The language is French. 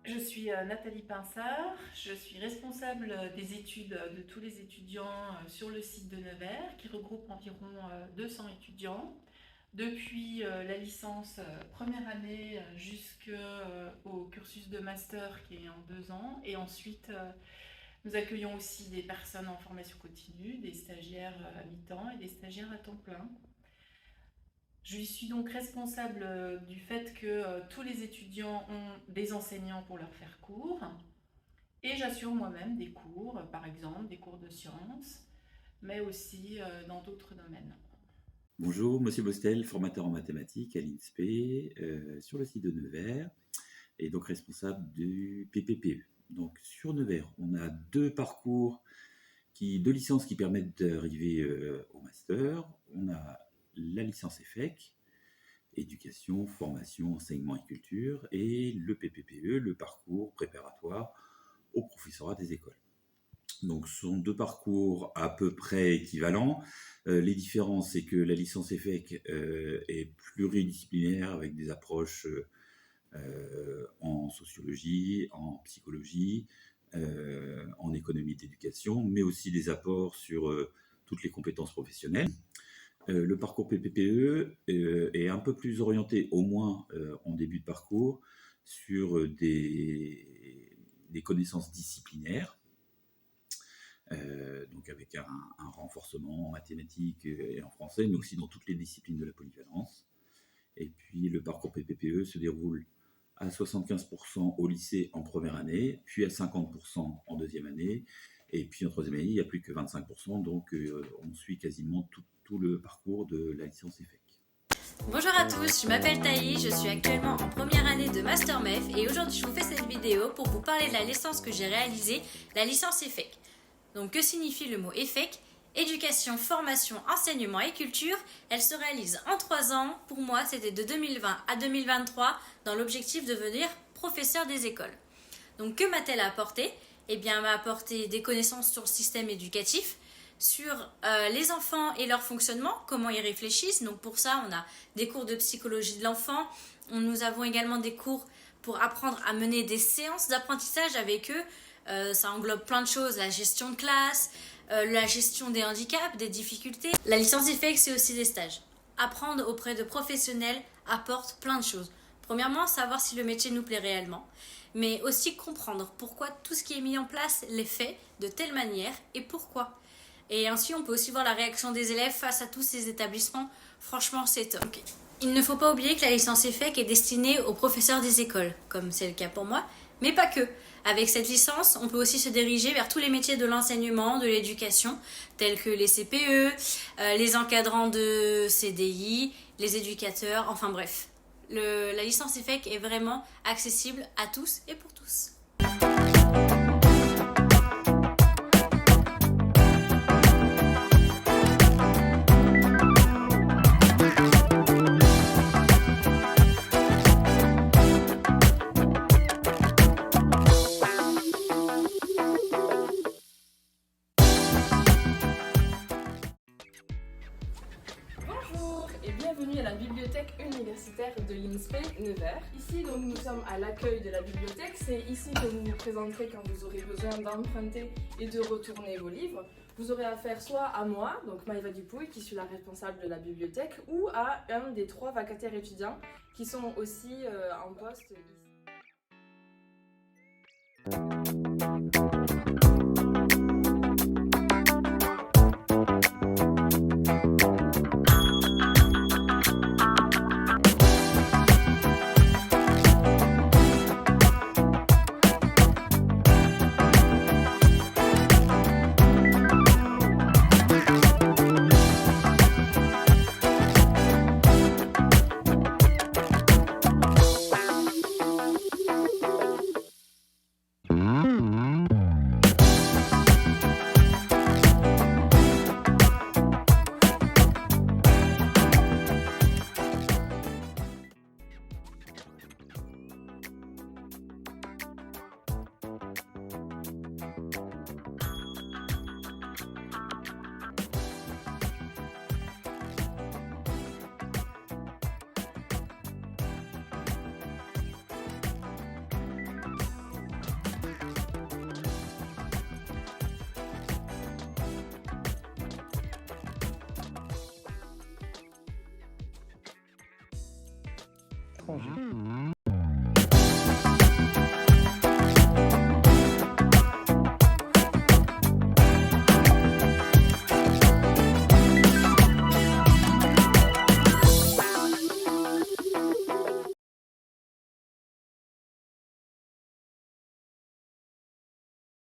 Je suis Nathalie Pinsard, je suis responsable des études de tous les étudiants sur le site de Nevers qui regroupe environ 200 étudiants depuis la licence première année jusqu'au cursus de master qui est en 2 ans et ensuite nous accueillons aussi des personnes en formation continue, des stagiaires à mi-temps et des stagiaires à temps plein. Je suis donc responsable du fait que tous les étudiants ont des enseignants pour leur faire cours et j'assure moi-même des cours, par exemple des cours de sciences, mais aussi dans d'autres domaines. Bonjour, Monsieur Bostel, formateur en mathématiques à l'INSPE sur le site de Nevers et donc responsable du PPPE. Donc sur Nevers, on a deux licences qui permettent d'arriver au master. On a la licence EFEC, éducation, formation, enseignement et culture, et le PPPE, le parcours préparatoire au professorat des écoles. Donc ce sont deux parcours à peu près équivalents. Les différences, c'est que la licence EFEC est pluridisciplinaire avec des approches en sociologie, en psychologie, en économie d'éducation, mais aussi des apports sur toutes les compétences professionnelles. Le parcours PPPE est un peu plus orienté, au moins en début de parcours, sur des connaissances disciplinaires, donc avec un renforcement en mathématiques et en français, mais aussi dans toutes les disciplines de la polyvalence. Et puis le parcours PPPE se déroule à 75% au lycée en première année, puis à 50% en deuxième année, et puis en troisième année, il n'y a plus que 25%, donc on suit quasiment tout le parcours de la licence EFEC. Bonjour à tous, je m'appelle Taï, je suis actuellement en première année de Master MEF et aujourd'hui je vous fais cette vidéo pour vous parler de la licence que j'ai réalisée, la licence EFEC. Donc que signifie le mot EFEC ? Éducation, formation, enseignement et culture. Elle se réalise en 3 ans. Pour moi, c'était de 2020 à 2023 dans l'objectif de devenir professeur des écoles. Donc que m'a-t-elle apporté ? Eh bien, elle m'a apporté des connaissances sur le système éducatif, sur les enfants et leur fonctionnement, comment ils réfléchissent. Donc pour ça, on a des cours de psychologie de l'enfant. Nous avons également des cours pour apprendre à mener des séances d'apprentissage avec eux. Ça englobe plein de choses, la gestion de classe, la gestion des handicaps, des difficultés. La licence EFEC, c'est aussi des stages. Apprendre auprès de professionnels apporte plein de choses. Premièrement, savoir si le métier nous plaît réellement, mais aussi comprendre pourquoi tout ce qui est mis en place l'est fait de telle manière et pourquoi. Et ainsi, on peut aussi voir la réaction des élèves face à tous ces établissements. Franchement, c'est top. Okay. Il ne faut pas oublier que la licence EFEC est destinée aux professeurs des écoles, comme c'est le cas pour moi, mais pas que. Avec cette licence, on peut aussi se diriger vers tous les métiers de l'enseignement, de l'éducation, tels que les CPE, les encadrants de CDI, les éducateurs, enfin bref. La licence EFEC est vraiment accessible à tous et pour tous. Bienvenue à la bibliothèque universitaire de l'INSPE Nevers. Ici, donc, nous sommes à l'accueil de la bibliothèque. C'est ici que vous vous présenterez quand vous aurez besoin d'emprunter et de retourner vos livres. Vous aurez affaire soit à moi, donc Maïva Dupouille, qui suis la responsable de la bibliothèque, ou à un des 3 vacataires étudiants qui sont aussi en poste ici. l'étranger.